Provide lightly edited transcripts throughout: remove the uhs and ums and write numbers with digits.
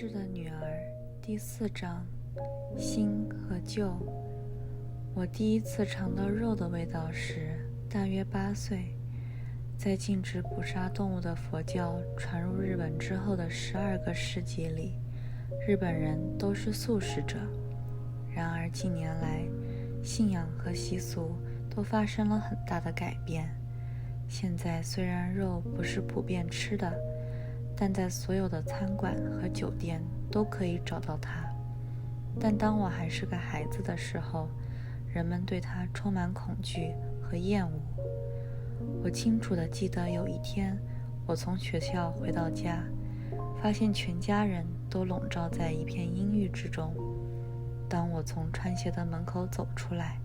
世的女儿第4章，新和旧。我第一次尝到肉的味道时，大约8岁。在禁止捕杀动物的佛教传入日本之后的12个世纪里，日本人都是素食者。然而近年来，信仰和习俗都发生了很大的改变。现在虽然肉不是普遍吃的，但在所有的餐馆和酒店都可以找到它。但当我还是个孩子的时候，人们对它充满恐惧和厌恶。我清楚地记得有一天，我从学校回到家，发现全家人都笼罩在一片阴郁之中。当我从穿鞋的门口走出来，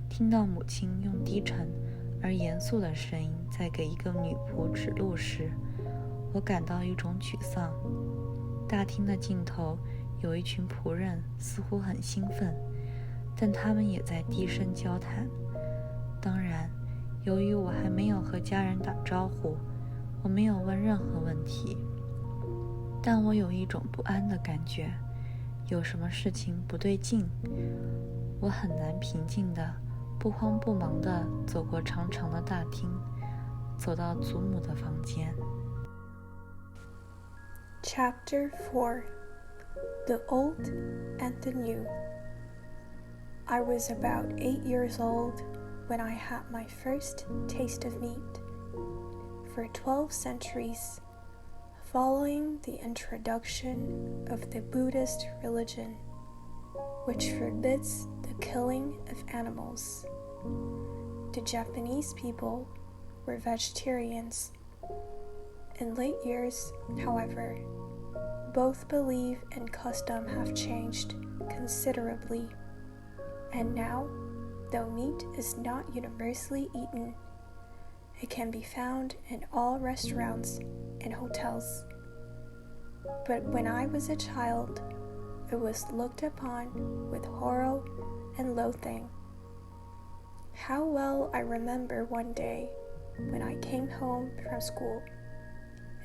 听到母亲用低沉而严肃的声音在给一个女仆指路时，我感到一种沮丧。大厅的尽头有一群仆人，似乎很兴奋，但他们也在低声交谈。当然，由于我还没有和家人打招呼，我没有问任何问题。但我有一种不安的感觉，有什么事情不对劲。我很难平静地、不慌不忙地走过长长的大厅，走到祖母的房间。Chapter 4 The Old and the New. I was about 8 years old when I had my first taste of meat. For 12 centuries, following the introduction of the Buddhist religion, which forbids the killing of animals, the Japanese people were vegetarians. In late years, however, both belief and custom have changed considerably, and now, though meat is not universally eaten, it can be found in all restaurants and hotels. But when I was a child, it was looked upon with horror and loathing. How well I remember one day when I came home from school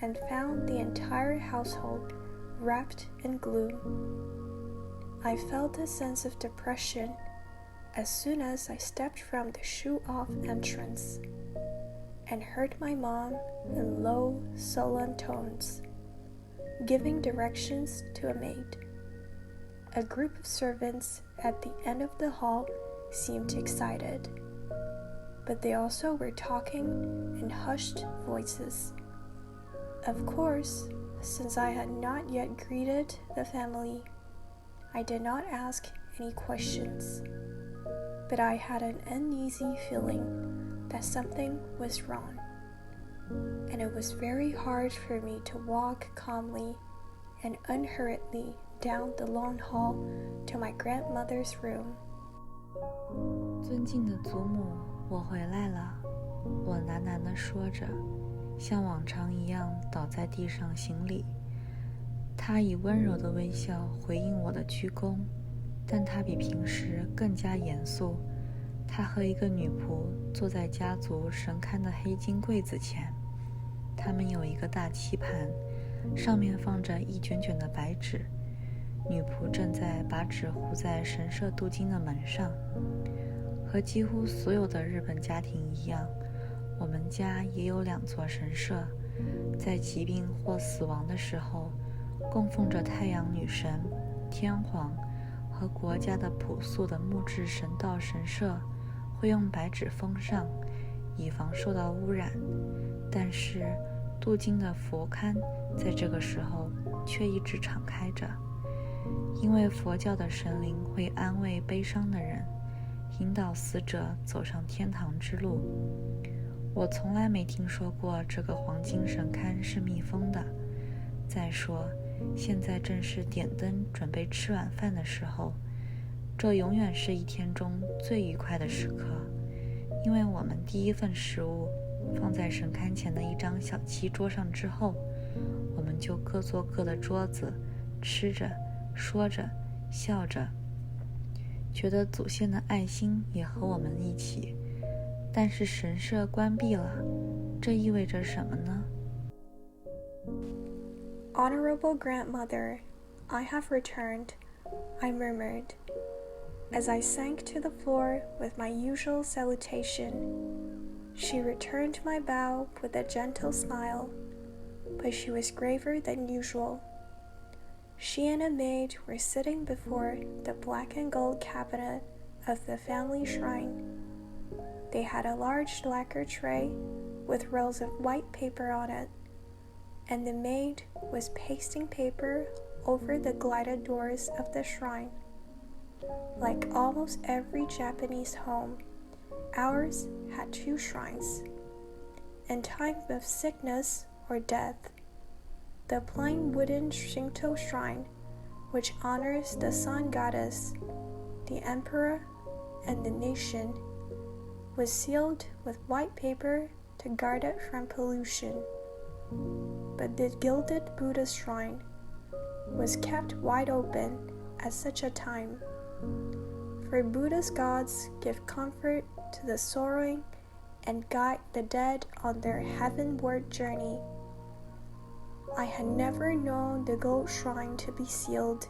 and found the entire household wrapped in gloom. I felt a sense of depression as soon as I stepped from the shoe-off entrance and heard my mom in low, sullen tones, giving directions to a maid. A group of servants at the end of the hall seemed excited, but they also were talking in hushed voices. Of course, since I had not yet greeted the family, I did not ask any questions, but I had an uneasy feeling that something was wrong, and it was very hard for me to walk calmly and unhurriedly down the long hall to my grandmother's room. 尊敬的祖母，我回来了，我喃喃地说着，像往常一样倒在地上行礼。她以温柔的微笑回应我的鞠躬，但她比平时更加严肃。她和一个女仆坐在家族神龛的黑金柜子前，他们有一个大漆盘，上面放着一卷卷的白纸。女仆正在把纸糊在神社镀金的门上。和几乎所有的日本家庭一样，我们家也有2座神社，在疾病或死亡的时候，供奉着太阳女神、天皇和国家的朴素的木质神道神社会用白纸封上，以防受到污染。但是镀金的佛龛在这个时候却一直敞开着，因为佛教的神灵会安慰悲伤的人，引导死者走上天堂之路。我从来没听说过这个黄金神龛是密封的。再说，现在正是点灯准备吃晚饭的时候，这永远是一天中最愉快的时刻，因为我们第一份食物放在神龛前的一张小漆桌上之后，我们就各坐各的桌子，吃着、说着、笑着，觉得祖先的爱心也和我们一起。但是神社关闭了，这意味着什么呢？ Honorable Grandmother, I have returned, I murmured, as I sank to the floor with my usual salutation. She returned my bow with a gentle smile, but she was graver than usual. She and a maid were sitting before the black and gold cabinet of the family shrine. They had a large lacquer tray with rolls of white paper on it, and the maid was pasting paper over the glided doors of the shrine. Like almost every Japanese home, ours had 2 shrines. In time of sickness or death, the plain wooden Shinto shrine, which honors the sun goddess, the emperor, and the nation, was sealed with white paper to guard it from pollution. But the gilded Buddha shrine was kept wide open at such a time, for Buddha's gods give comfort to the sorrowing and guide the dead on their heavenward journey. I had never known the gold shrine to be sealed,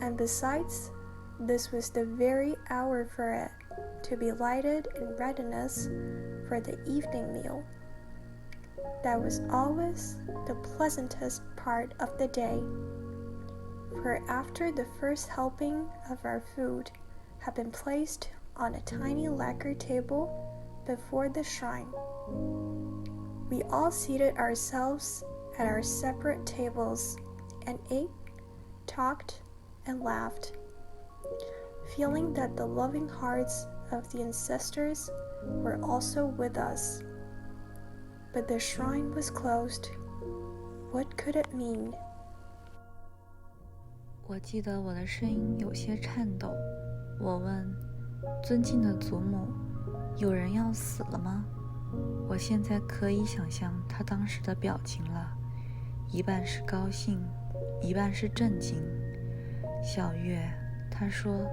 and besides, this was the very hour for it to be lighted in readiness for the evening meal. That was always the pleasantest part of the day, for after the first helping of our food had been placed on a tiny lacquer table before the shrine, we all seated ourselves at our separate tables and ate, talked, and laughed, feeling that the loving hearts of the ancestors were also with us. But the shrine was closed. What could it mean? 我记得我的声音有些颤抖。我问：“尊敬的祖母，有人要死了吗？”我现在可以想象他当时的表情了，一半是高兴，一半是震惊。小月，他说：“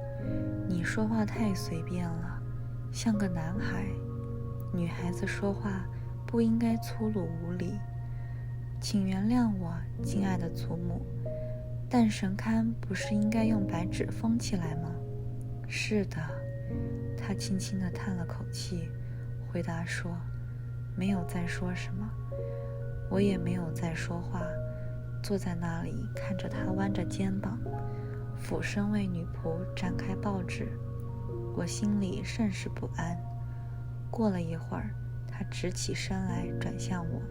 你说话太随便了，像个男孩。女孩子说话不应该粗鲁无礼。请原谅我，亲爱的祖母，但神龛不是应该用白纸封起来吗？”是的，他轻轻地叹了口气，回答说：“没有再说什么。”我也没有再说话，坐在那里看着他弯着肩膀，俯身为女仆展开报纸。我心里甚是不安。过了一会儿，他直起身来，转向我：“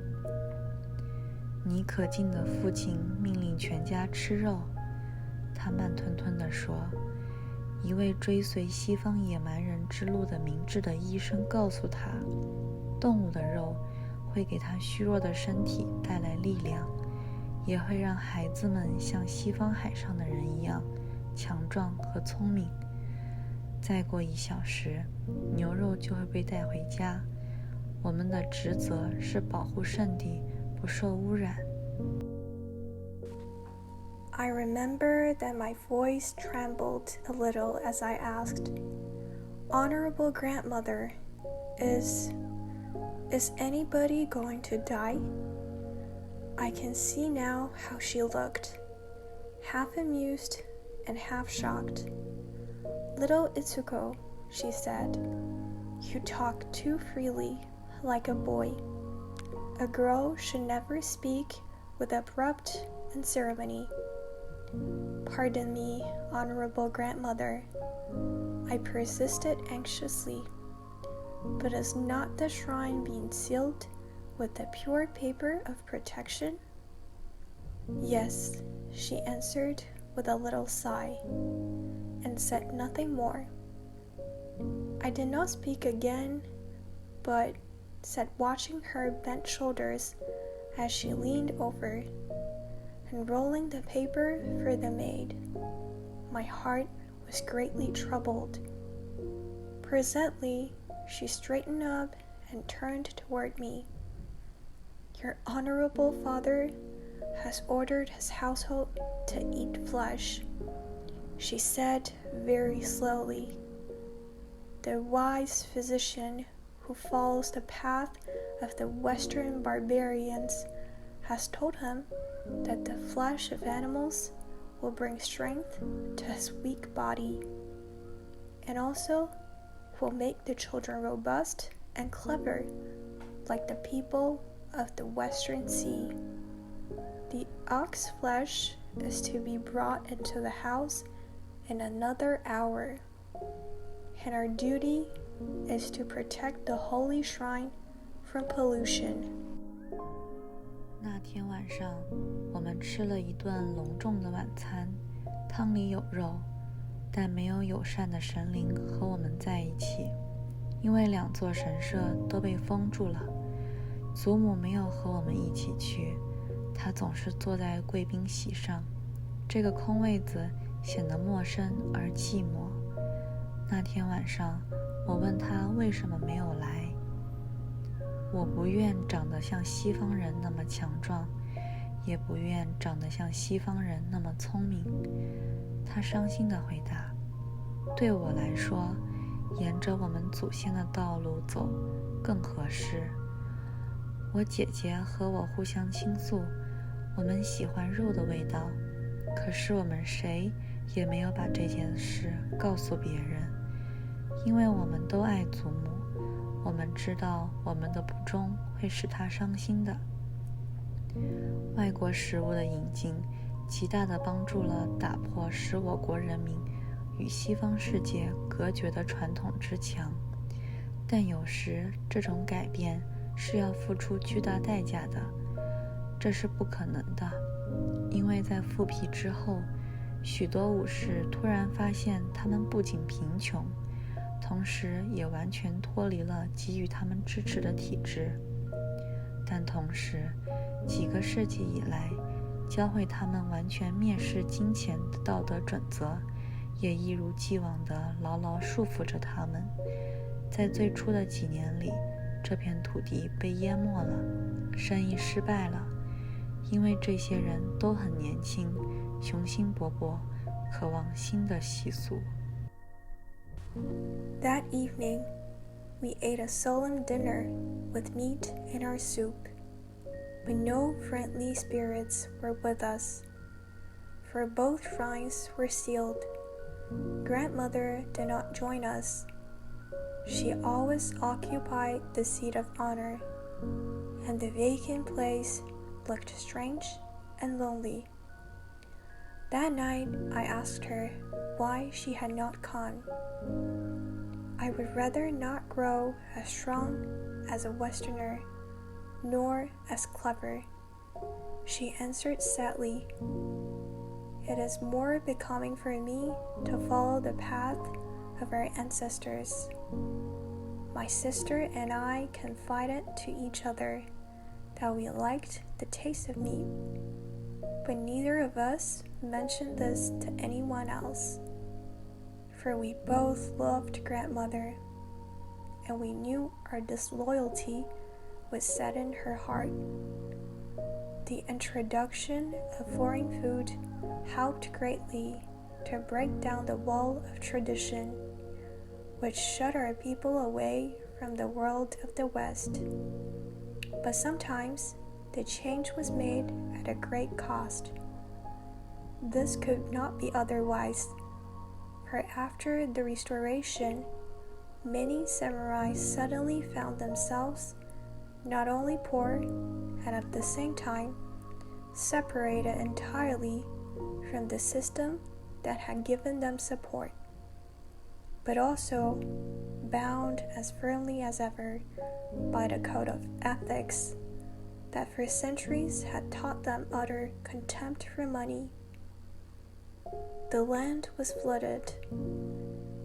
尼可敬的父亲命令全家吃肉。”他慢吞吞地说：“一位追随西方野蛮人之路的明智的医生告诉他，动物的肉会给他虚弱的身体带来力量，也会让孩子们像西方海上的人一样强壮和聪明。再过1小时，牛肉就会被带回家。我们的职责是保护圣地不受污染。” I remember that my voice trembled a little as I asked, "Honorable grandmother, is anybody going to die?" I can see now how she looked, half amused and half shocked. "Little Itsuko," she said, "you talk too freely, like a boy. A girl should never speak with abrupt unceremony." "Pardon me, honorable grandmother," I persisted anxiously. "But is not the shrine being sealed with the pure paper of protection?" "Yes," she answered with a little sigh, and said nothing more. I did not speak again, but sat watching her bent shoulders as she leaned over, unrolling the paper for the maid. My heart was greatly troubled. Presently, she straightened up and turned toward me. "Your honorable father has ordered his household to eat flesh," she said very slowly. "The wise physician who follows the path of the Western barbarians has told him that the flesh of animals will bring strength to his weak body, and also will make the children robust and clever, like the people of the Western Sea. The ox flesh is to be brought into the house in another hour, and our duty is to protect the holy shrine from pollution. 那天晚上，我们吃了一顿隆重的晚餐，汤里有肉，但没有友善的神灵和我们在一起，因为2座神社都被封住了。祖母没有和我们一起去，她总是坐在贵宾席上，这个空位子显得陌生而寂寞。那天晚上，我问她为什么没有来。我不愿长得像西方人那么强壮，也不愿长得像西方人那么聪明。她伤心地回答，对我来说，沿着我们祖先的道路走更合适。我姐姐和我互相倾诉，我们喜欢肉的味道，可是我们谁也没有把这件事告诉别人，因为我们都爱祖母，我们知道我们的不忠会使她伤心的。外国食物的引进极大地帮助了打破使我国人民与西方世界隔绝的传统之墙，但有时这种改变是要付出巨大代价的，这是不可能的，因为在复辟之后，许多武士突然发现他们不仅贫穷，同时也完全脱离了给予他们支持的体制。但同时，几个世纪以来，教会他们完全蔑视金钱的道德准则，也一如既往地牢牢束缚着他们。在最初的几年里，这片土地被淹没了，生意失败了，因为这些人都很年轻，雄心勃勃，渴望新的习俗。That evening, we ate a solemn dinner with meat in our soup, but no friendly spirits were with us, for both shrines were sealed. Grandmother did not join us. She always occupied the seat of honor, and the vacant place looked strange and lonely. That night I asked her why she had not come. I would rather not grow as strong as a Westerner, nor as clever. She answered sadly, "It is more becoming for me to follow the path of our ancestors. My sister and I confided to each other that we liked the taste of meat, but neither of us mentioned this to anyone else, for we both loved grandmother, and we knew our disloyalty would sadden her heart. The introduction of foreign food helped greatly to break down the wall of tradition, which shut our people away from the world of the West. But sometimes the change was made at a great cost. This could not be otherwise, for after the Restoration, many samurai suddenly found themselves not only poor and at the same time separated entirely from the system that had given them support, but also bound as firmly as ever by the code of ethics that for centuries had taught them utter contempt for money. The land was flooded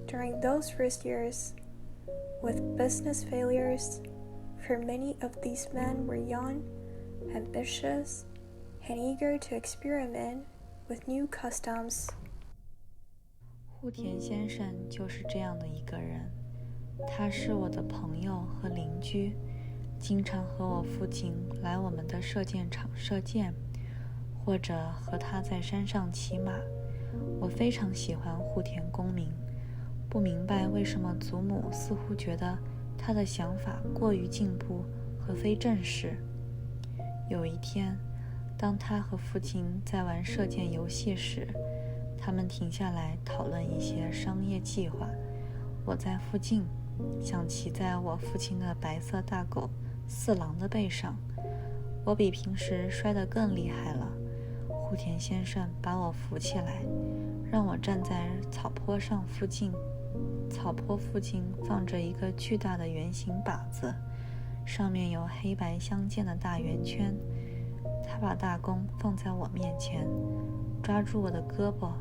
during those first years with business failures, for many of these men were young, ambitious, and eager to experiment with new customs. 户田先生就是这样的一个人，他是我的朋友和邻居，经常和我父亲来我们的射箭场射箭，或者和他在山上骑马。我非常喜欢户田公明，不明白为什么祖母似乎觉得他的想法过于进步和非正式。有一天，当他和父亲在玩射箭游戏时，他们停下来讨论一些商业计划。我在附近，想骑在我父亲的白色大狗四郎的背上。我比平时摔得更厉害了。户田先生把我扶起来，让我站在草坡上附近。草坡附近放着一个巨大的圆形靶子，上面有黑白相间的大圆圈。他把大弓放在我面前，抓住我的胳膊。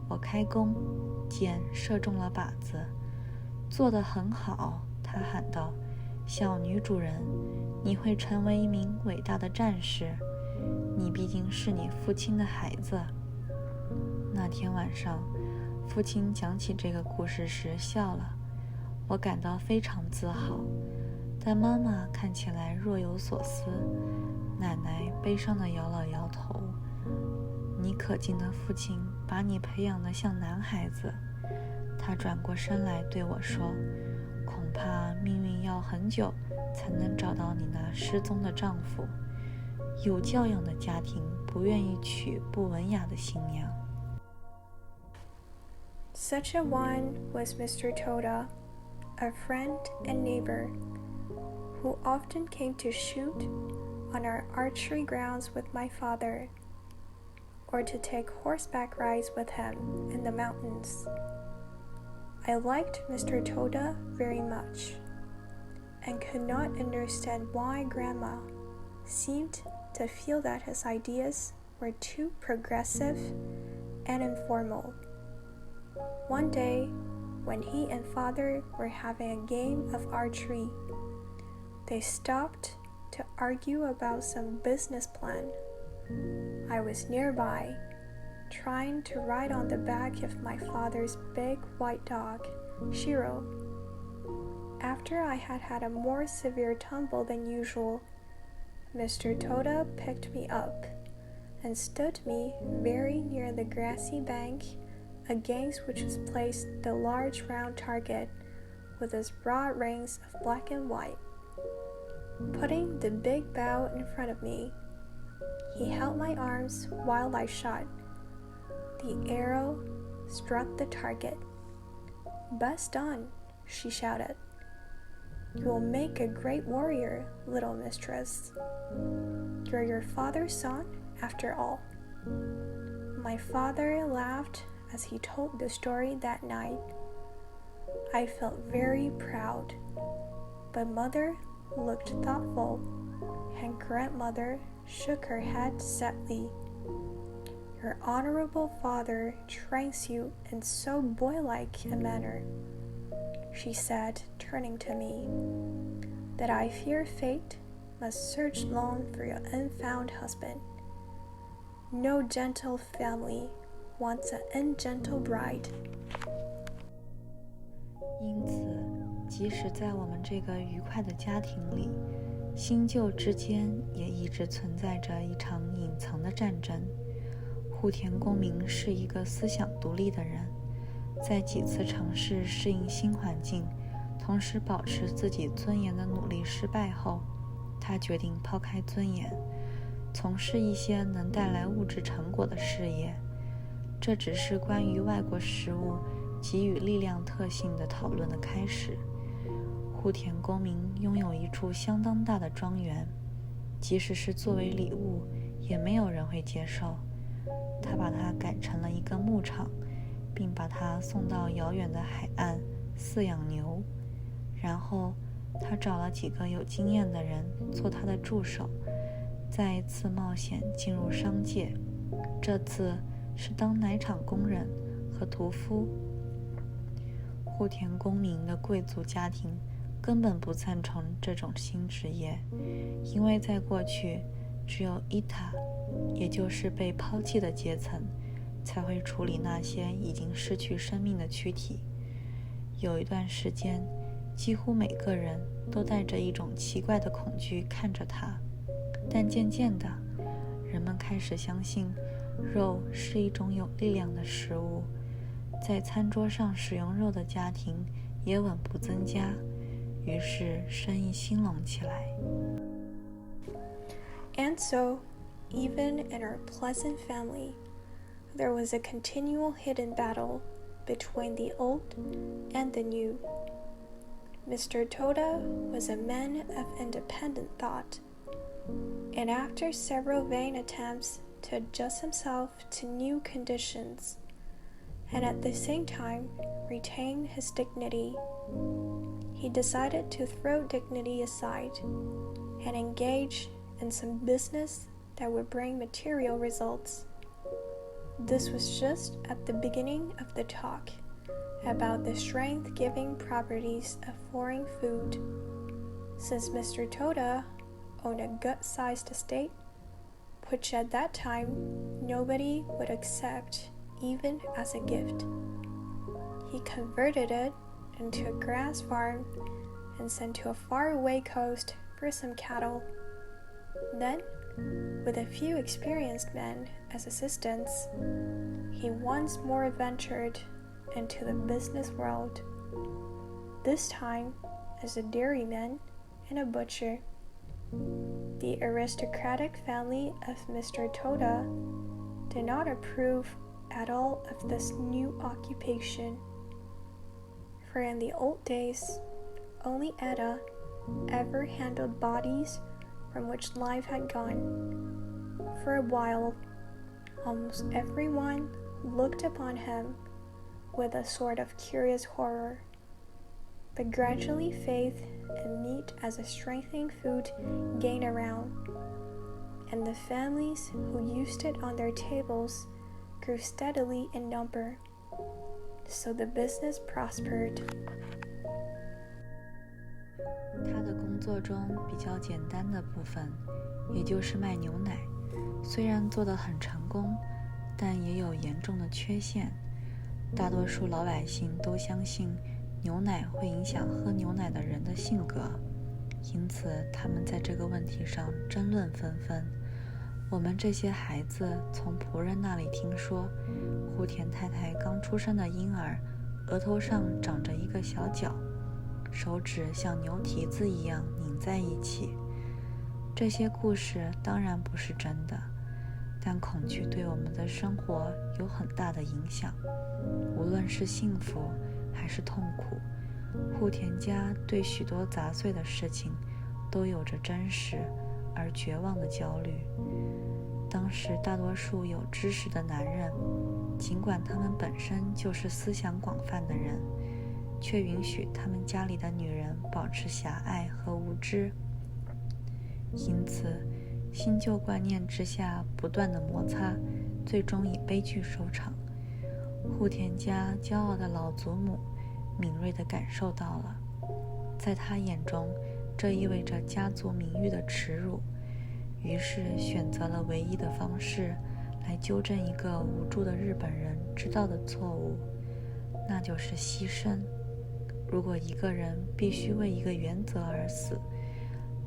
我开弓，箭射中了靶子。做得很好，他喊道，小女主人，你会成为一名伟大的战士，你毕竟是你父亲的孩子。那天晚上，父亲讲起这个故事时笑了，我感到非常自豪，但妈妈看起来若有所思。奶奶悲伤地摇了摇头。你可敬的父亲把你培养得像男孩子。他转过身来对我说，恐怕命运要很久才能找到你那失踪的丈夫。有教养的家庭不愿意娶不文雅的新娘。Such a one was Mr. Toda, a friend and neighbor, who often came to shoot on our archery grounds with my father, or to take horseback rides with him in the mountains. I liked Mr. Toda very much, and could not understand why Grandma seemed to feel that his ideas were too progressive and informal. One day, when he and Father were having a game of archery, they stopped to argue about some business plan. I was nearby, trying to ride on the back of my father's big white dog, Shiro. After I had had a more severe tumble than usual, Mr. Toda picked me up and stood me very near the grassy bank against which was placed the large round target with its broad rings of black and white. Putting the big bow in front of me, he held my arms while I shot. The arrow struck the target. "Best done," she shouted. "You will make a great warrior, little mistress. You're your father's son, after all." My father laughed as he told the story that night. I felt very proud, but Mother looked thoughtful, and Grandmother shook her head sadly. "Your honorable father trains you in so boy-like a manner," she said, turning to me, "that I fear fate must search long for your unfound husband. No gentle family wants an ungentle bride." 因此，即使在我们这个愉快的家庭里，新旧之间也一直存在着一场隐藏的战争。户田公明是一个思想独立的人，在几次尝试适应新环境，同时保持自己尊严的努力失败后，他决定抛开尊严，从事一些能带来物质成果的事业。这只是关于外国食物给予力量特性的讨论的开始。户田公明拥有一处相当大的庄园，即使是作为礼物，也没有人会接受。他把它改成了一个牧场，并把它送到遥远的海岸饲养牛。然后他找了几个有经验的人做他的助手，再一次冒险进入商界，这次是当奶厂工人和屠夫。户田公明的贵族家庭根本不赞成这种新职业，因为在过去只有伊塔，也就是被抛弃的阶层，才会处理那些已经失去生命的躯体。有一段时间，几乎每个人都带着一种奇怪的恐惧看着他，但渐渐的，人们开始相信肉是一种有力量的食物，在餐桌上使用肉的家庭也稳步增加，于是生意兴隆起来。 And so, even in our pleasant family, there was a continual hidden battle between the old and the new. Mr. Toda was a man of independent thought, and after several vain attempts to adjust himself to new conditions, and at the same time retain his dignity, he decided to throw dignity aside and engage in some business that would bring material results. This was just at the beginning of the talk about the strength-giving properties of foreign food, since Mr. Toda owned a gut-sized estate, which at that time nobody would accept even as a gift. He converted it into a grass farm and sent to a faraway coast for some cattle. Then, with a few experienced men as assistants, he once more ventured into the business world, this time as a dairyman and a butcher. The aristocratic family of Mr. Toda did not approve at all of this new occupation, for in the old days, only Etta ever handled bodies from which life had gone. For a while, almost everyone looked upon him with a sort of curious horror, but gradually faith in meat as a strengthening food gained around, and the families who used it on their tables grew steadily in number, so the business prospered. 他的工作中比较简单的部分，也就是卖牛奶，虽然做得很成功，但也有严重的缺陷。大多数老百姓都相信牛奶会影响喝牛奶的人的性格，因此他们在这个问题上争论纷纷。我们这些孩子从仆人那里听说，户田太太刚出生的婴儿额头上长着一个小角，手指像牛蹄子一样拧在一起。这些故事当然不是真的，但恐惧对我们的生活有很大的影响，无论是幸福还是痛苦。户田家对许多杂碎的事情都有着真实而绝望的焦虑。当时大多数有知识的男人，尽管他们本身就是思想广泛的人，却允许他们家里的女人保持狭隘和无知。因此新旧观念之下不断的摩擦，最终以悲剧收场。户田家骄傲的老祖母敏锐地感受到了，在他眼中这意味着家族名誉的耻辱，于是选择了唯一的方式来纠正一个无助的日本人知道的错误，那就是牺牲。如果一个人必须为一个原则而死，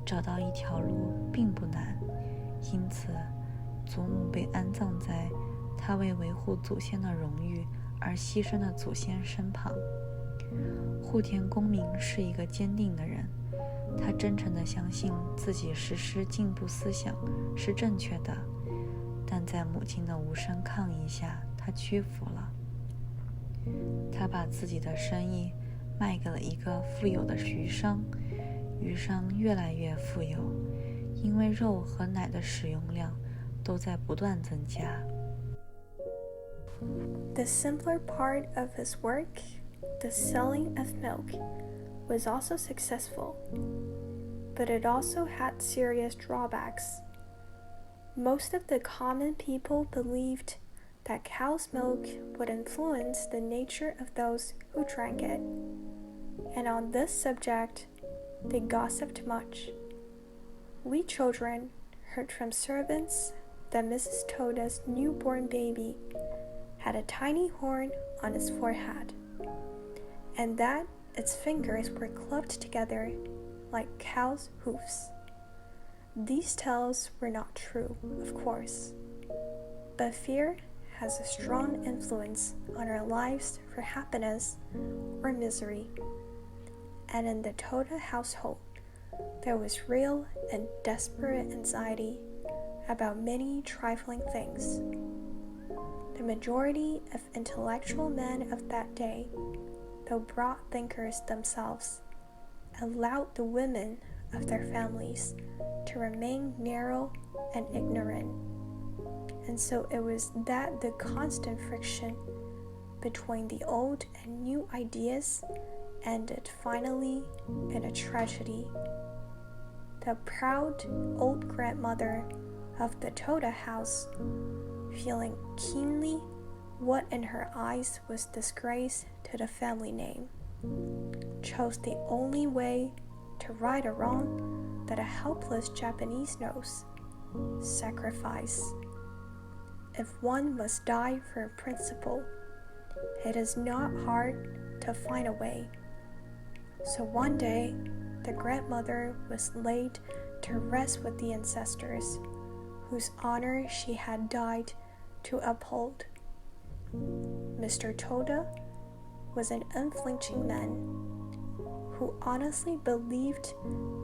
找到一条路并不难，因此祖母被安葬在他为维护祖先的荣誉而牺牲的祖先身旁。户田公明是一个坚定的人，他真诚地相信自己实施进步思想是正确的，但在母亲的无声抗议下，他屈服了。他把自己的生意卖给了一个富有的鱼商，鱼商越来越富有，因为肉和奶的使用量都在不断增加。The simpler part of his work, the selling of milk, was also successful, but it also had serious drawbacks. Most of the common people believed that cow's milk would influence the nature of those who drank it, and on this subject, they gossiped much. We children heard from servants that Mrs. Toda's newborn baby had a tiny horn on its forehead, and that its fingers were clubbed together like cow's hoofs. These tales were not true, of course, but fear has a strong influence on our lives for happiness or misery, and in the Toda household, there was real and desperate anxiety about many trifling things. The majority of intellectual men of that day, though broad thinkers themselves, allowed the women of their families to remain narrow and ignorant. And so it was that the constant friction between the old and new ideas ended finally in a tragedy. The proud old grandmother of the Toda house, feeling keenly what in her eyes was disgrace to the family name, chose the only way to right a wrong that a helpless Japanese knows: sacrifice. If one must die for a principle, it is not hard to find a way. So one day, the grandmother was laid to rest with the ancestors, whose honor she had died to uphold. Mr. Toda was an unflinching man who honestly believed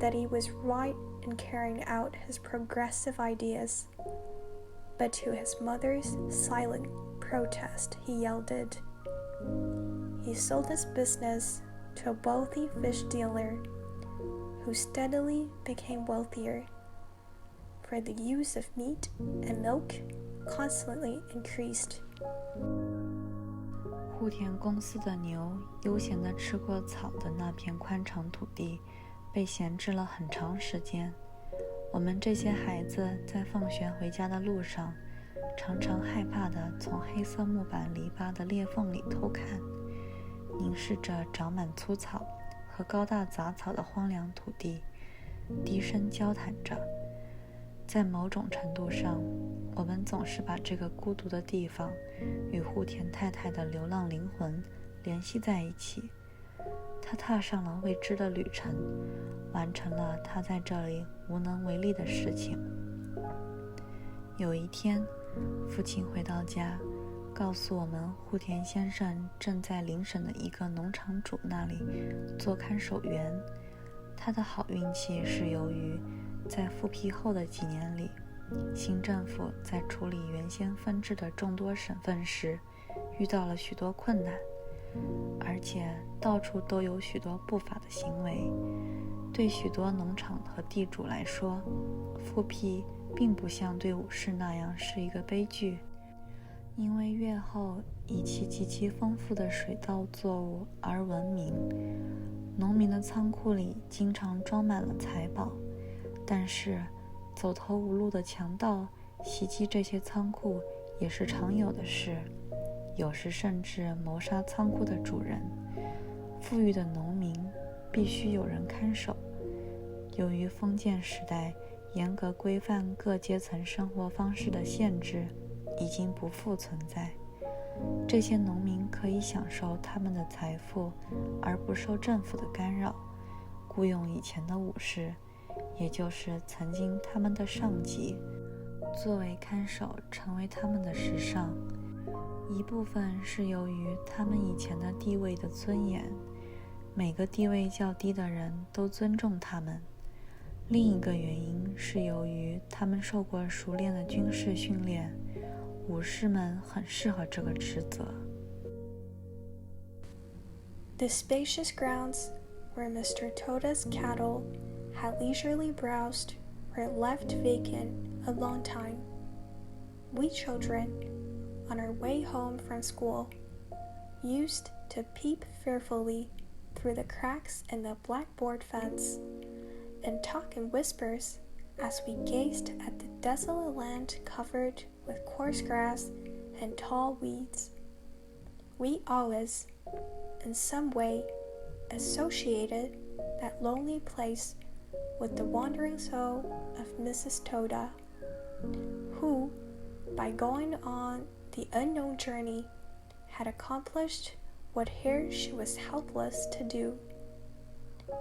that he was right in carrying out his progressive ideas, but to his mother's silent protest he yielded. He sold his business to a wealthy fish dealer who steadily became wealthier, for the use of meat and milk constantly increased. 户田公司的牛悠闲地吃过草的那片宽敞土地被闲置了很长时间。我们这些孩子在放学回家的路上，常常害怕地从黑色木板篱笆的裂缝里偷看，凝视着长满粗草和高大杂草的荒凉土地，低声交谈着。在某种程度上，我们总是把这个孤独的地方与户田太太的流浪灵魂联系在一起。她踏上了未知的旅程，完成了她在这里无能为力的事情。有一天，父亲回到家，告诉我们户田先生正在邻省的一个农场主那里做看守员。他的好运气是由于在复辟后的几年里，新政府在处理原先分治的众多省份时遇到了许多困难，而且到处都有许多不法的行为。对许多农场和地主来说，复辟并不像对武士那样是一个悲剧，因为越后以其极其丰富的水稻作物而闻名。农民的仓库里经常装满了财宝，但是走投无路的强盗袭击这些仓库也是常有的事，有时甚至谋杀仓库的主人。富裕的农民必须有人看守。由于封建时代严格规范各阶层生活方式的限制已经不复存在，这些农民可以享受他们的财富而不受政府的干扰，雇佣以前的武士，也就是曾经他们的上级，作为看守成为他们的时尚。一部分是由于他们以前的地位的尊严，每个地位较低的人都尊重他们。另一个原因是由于他们受过熟练的军事训练，武士们很适合这个职责。The spacious grounds where Mr. Toda's cattle had leisurely browsed were left vacant a long time. We children, on our way home from school, used to peep fearfully through the cracks in the blackboard fence and talk in whispers as we gazed at the desolate land covered with coarse grass and tall weeds. We always, in some way, associated that lonely place with the wandering soul of Mrs. Toda, who, by going on the unknown journey, had accomplished what here she was helpless to do.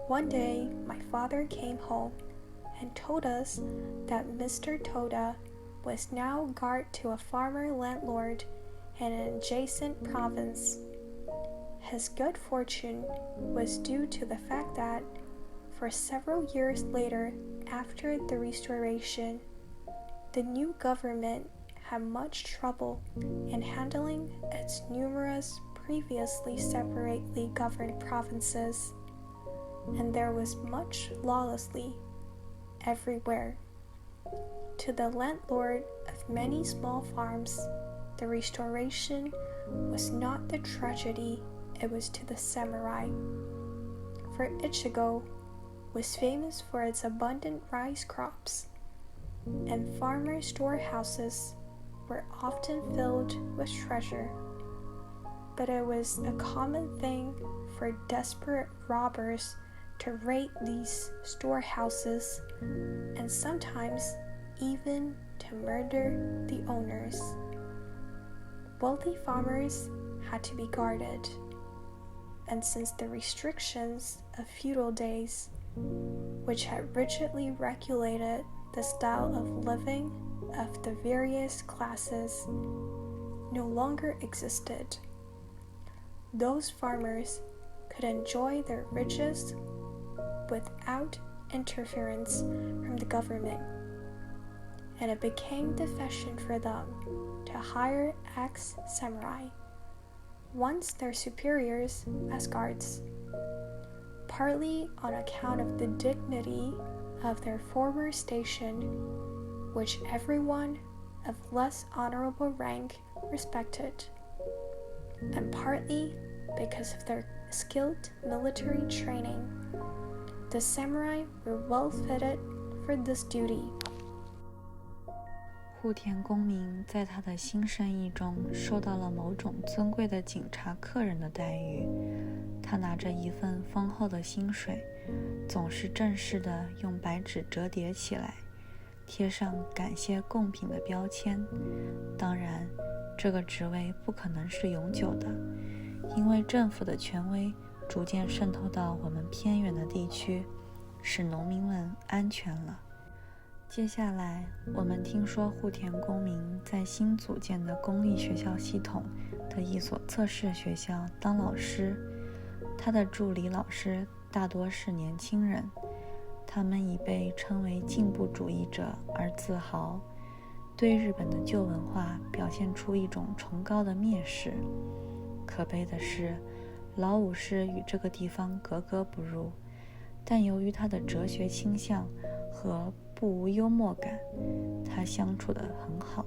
One day, my father came home and told us that Mr. Toda was now guard to a farmer landlord in an adjacent province. His good fortune was due to the fact that, for several years later after the Restoration, the new government had much trouble in handling its numerous previously separately governed provinces, and there was much lawlessness everywhere. To the landlord of many small farms, the restoration was not the tragedy it was to the samurai, for Ichigo was famous for its abundant rice crops, and farmer storehouses were often filled with treasure. But it was a common thing for desperate robbers to raid these storehouses and sometimes even to murder the owners. Wealthy farmers had to be guarded, and since the restrictions of feudal days, which had rigidly regulated the style of living of the various classes, no longer existed, those farmers could enjoy their riches without interference from the government, and it became the fashion for them to hire ex-samurai, once their superiors, as guards, partly on account of the dignity of their former station, which everyone of less honorable rank respected, and partly because of their skilled military training. The samurai were well fitted for this duty. 户田公明在他的新生意中受到了某种尊贵的警察客人的待遇。他拿着一份丰厚的薪水，总是正式地用白纸折叠起来，贴上感谢贡品的标签。当然，这个职位不可能是永久的，因为政府的权威逐渐渗透到我们偏远的地区，使农民们安全了。接下来，我们听说户田公明在新组建的公立学校系统的一所测试学校当老师，他的助理老师大多是年轻人，他们以被称为进步主义者而自豪，对日本的旧文化表现出一种崇高的蔑视。可悲的是，老武士与这个地方格格不入，但由于他的哲学倾向和不无幽默感，他相处得很好，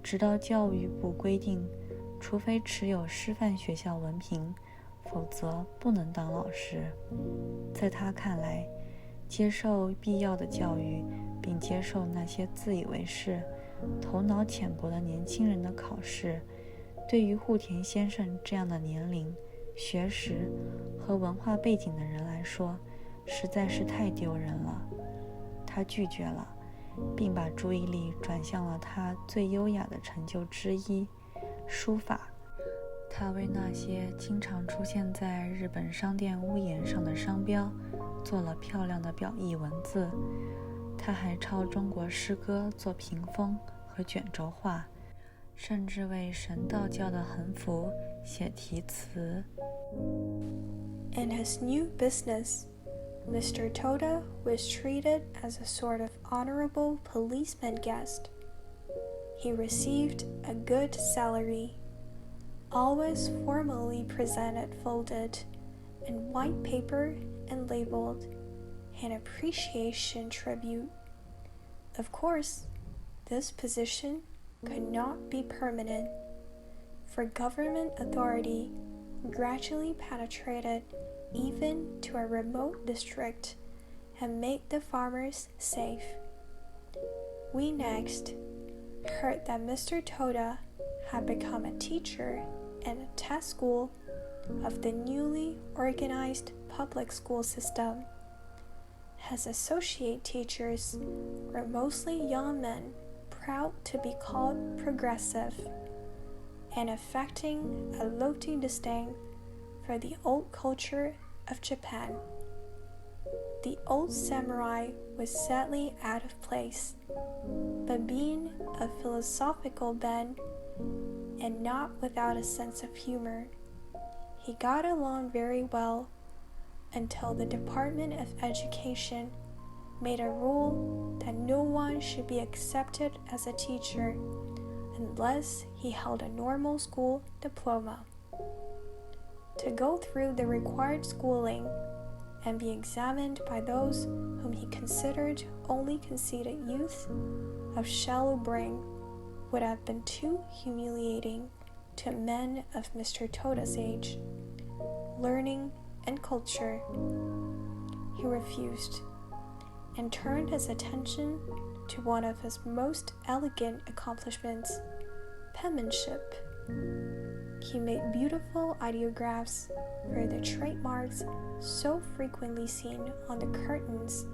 直到教育部规定，除非持有师范学校文凭，否则不能当老师。在他看来，接受必要的教育，并接受那些自以为是、头脑浅薄的年轻人的考试，对于户田先生这样的年龄、学识和文化背景的人来说，实在是太丢人了。他拒绝了，并把注意力转向了他最优雅的成就之一——书法。他为那些经常出现在日本商店屋檐上的商标做了漂亮的表意文字。他还抄中国诗歌做屏风和卷轴画，甚至为神道教的横幅写题词。In his new business, Mr. Toda was treated as a sort of honorable policeman guest. He received a good salary, always formally presented folded in white paper and labeled an appreciation tribute. Of course, this position could not be permanent, for government authority gradually penetrated even to a remote district and made the farmers safe. We next heard that Mr. Toda had become a teacher in a test school of the newly organized public school system. His associate teachers were mostly young men proud to be called progressive and affecting a lofty disdain for the old culture of Japan. The old samurai was sadly out of place, but being of philosophical bent and not without a sense of humor, he got along very well until the Department of Education made a rule that no one should be accepted as a teacher unless he held a normal school diploma. To go through the required schooling and be examined by those whom he considered only conceited youth of shallow brain would have been too humiliating to men of Mr. Toda's age, learning, and culture. He refused and turned his attention to one of his most elegant accomplishments, penmanship. He made beautiful ideographs for the trademarks so frequently seen on the curtains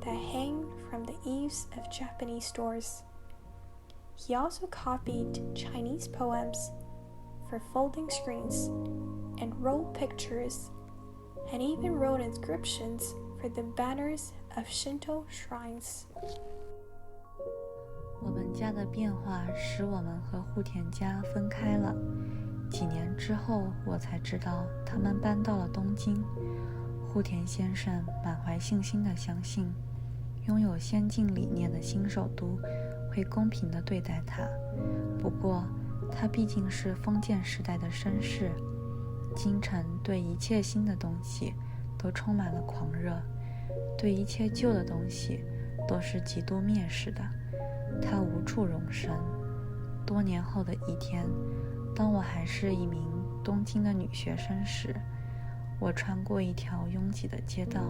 that hang from the eaves of Japanese stores. He also copied Chinese poems for folding screens and roll pictures, and even wrote inscriptions for the banners of Shinto shrines. 我们家的变化使我们和户田家分开了。几年之后，我才知道他们搬到了东京。户田先生满怀信心地相信，拥有先进理念的新首都会公平地对待他。不过，他毕竟是封建时代的绅士，京城对一切新的东西都充满了狂热，对一切旧的东西都是极度蔑视的。他无处容身。多年后的一天，当我还是一名东京的女学生时，我穿过一条拥挤的街道，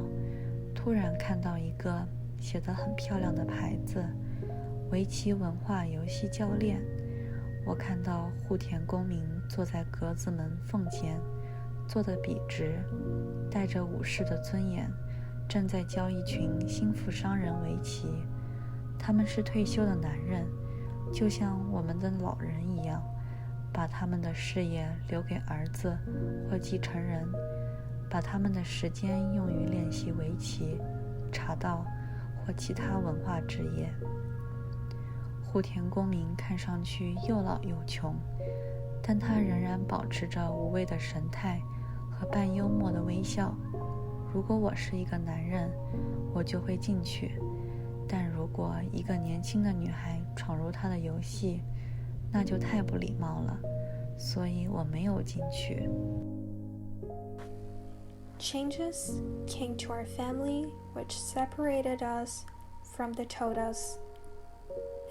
突然看到一个写得很漂亮的牌子，围棋文化游戏教练。我看到户田公明坐在格子门缝间，坐得笔直，带着武士的尊严，正在教一群新富商人围棋。他们是退休的男人，就像我们的老人一样，把他们的事业留给儿子或继承人，把他们的时间用于练习围棋、茶道或其他文化职业。户田公明看上去又老又穷，但他仍然保持着无畏的神态和半幽默的微笑。如果我是一个男人，我就会进去，但如果一个年轻的女孩闯入他的游戏，那就太不礼貌了，所以我没有进去。Changes came to our family which separated us from the Todas,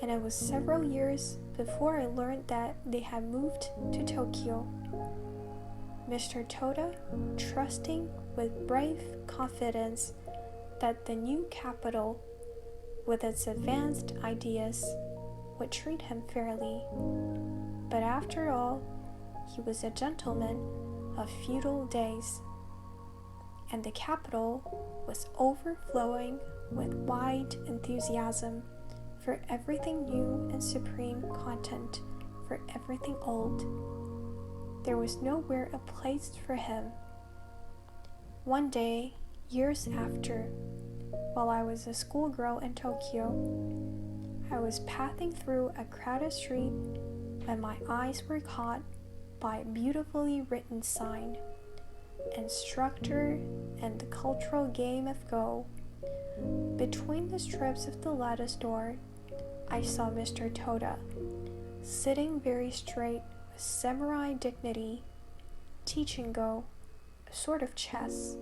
and it was several years before I learned that they had moved to Tokyo. Mr. Toda, trusting with brave confidence that the new capital, with its advanced ideas, would treat him fairly. But after all, he was a gentleman of feudal days, and the capital was overflowing with wide enthusiasm for everything new and supreme content for everything old. There was nowhere a place for him. One day, years after, while I was a schoolgirl in Tokyo, I was passing through a crowded street when my eyes were caught by a beautifully written sign, Instructor in the Cultural Game of Go. Between the strips of the lattice door, I saw Mr. Toda, sitting very straight with samurai dignity, teaching Go, a sort of chess,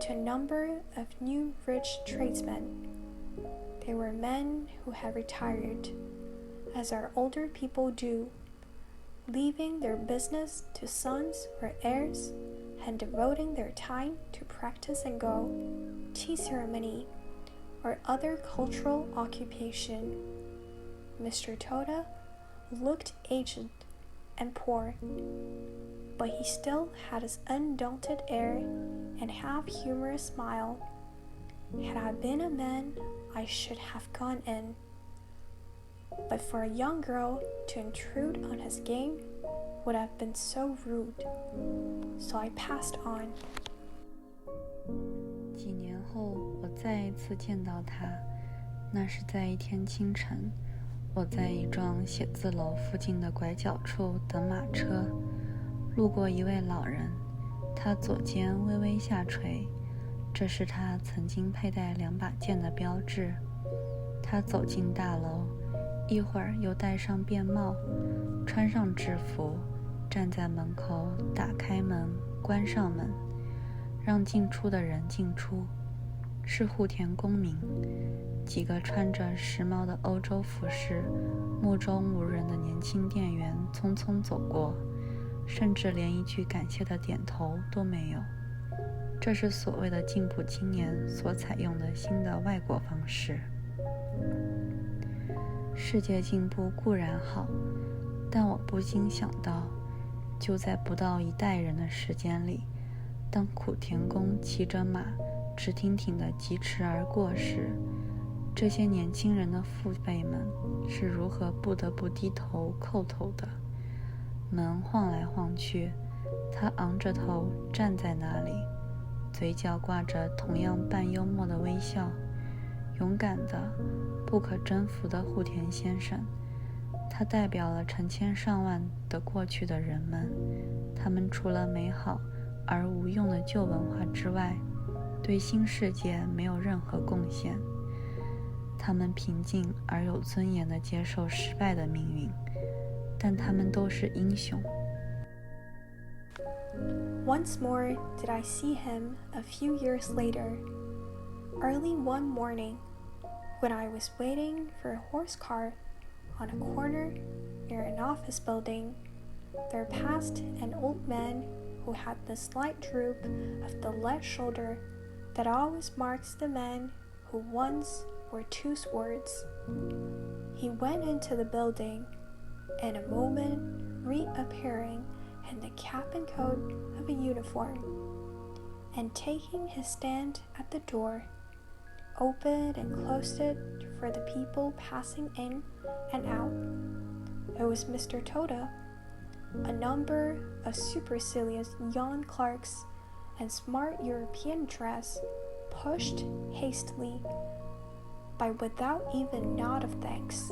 to a number of new rich tradesmen. They were men who had retired, as our older people do, leaving their business to sons or heirs and devoting their time to practice and Go, tea ceremony, or other cultural occupation. Mr. Toda looked aged and poor, but he still had his undaunted air and half-humorous smile. Had I been a man, I should have gone in. But for a young girl to intrude on his game would have been so rude, so I passed on. 几年后，我再一次见到他，那是在一天清晨，我在一幢写字楼附近的拐角处等马车，路过一位老人，他左肩微微下垂，这是他曾经佩戴2把剑的标志。他走进大楼，一会儿又戴上便帽，穿上制服，站在门口，打开门，关上门，让进出的人进出。是户田公民。几个穿着时髦的欧洲服饰、目中无人的年轻店员匆匆走过，甚至连一句感谢的点头都没有。这是所谓的进步青年所采用的新的外国方式。世界进步固然好，但我不禁想到，就在不到1代人的时间里，当苦田公骑着马直挺挺地疾驰而过时，这些年轻人的父辈们是如何不得不低头叩头的。门晃来晃去，他昂着头站在那里，嘴角挂着同样半幽默的微笑。勇敢的、不可征服的户田先生，他代表了成千上万的过去的人们，他们除了美好而无用的旧文化之外，对新世界没有任何贡献。他们平静而有尊严地接受失败的命运，但他们都是英雄。 Once more did I see him a few years later. Early one morning, when I was waiting for a horse car on a corner near an office building, there passed an old man who had the slight droop of the left shoulder that always marks the men who once were 2 swords. He went into the building, in a moment reappearing in the cap and coat of a uniform, and taking his stand at the door, opened and closed it for the people passing in and out. It was Mr. Toda. A number of supercilious young clerks in smart European dress pushed hastily by without even nod of thanks.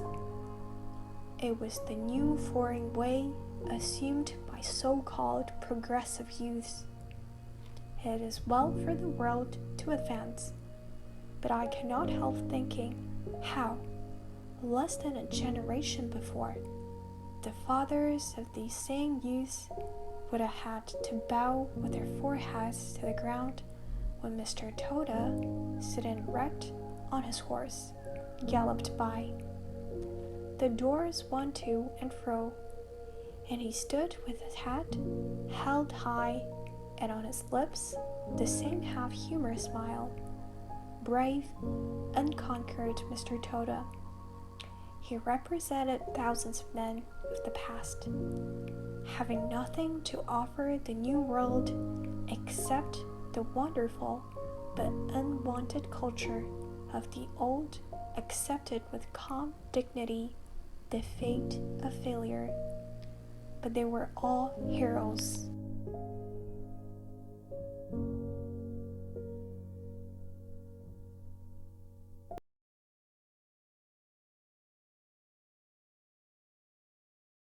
It was the new foreign way assumed by so-called progressive youths. It is well for the world to advance, but I cannot help thinking how, less than a generation before, the fathers of these same youths would have had to bow with their foreheads to the ground when Mr. Toda, sitting erect on his horse, galloped by. The doors swung to and fro, and he stood with his hat held high, and on his lips the same half-humorous smile. Brave, unconquered Mr. Toda. He represented thousands of men of the past, having nothing to offer the new world except the wonderful but unwanted culture of the old, accepted with calm dignity the fate of failure. But they were all heroes.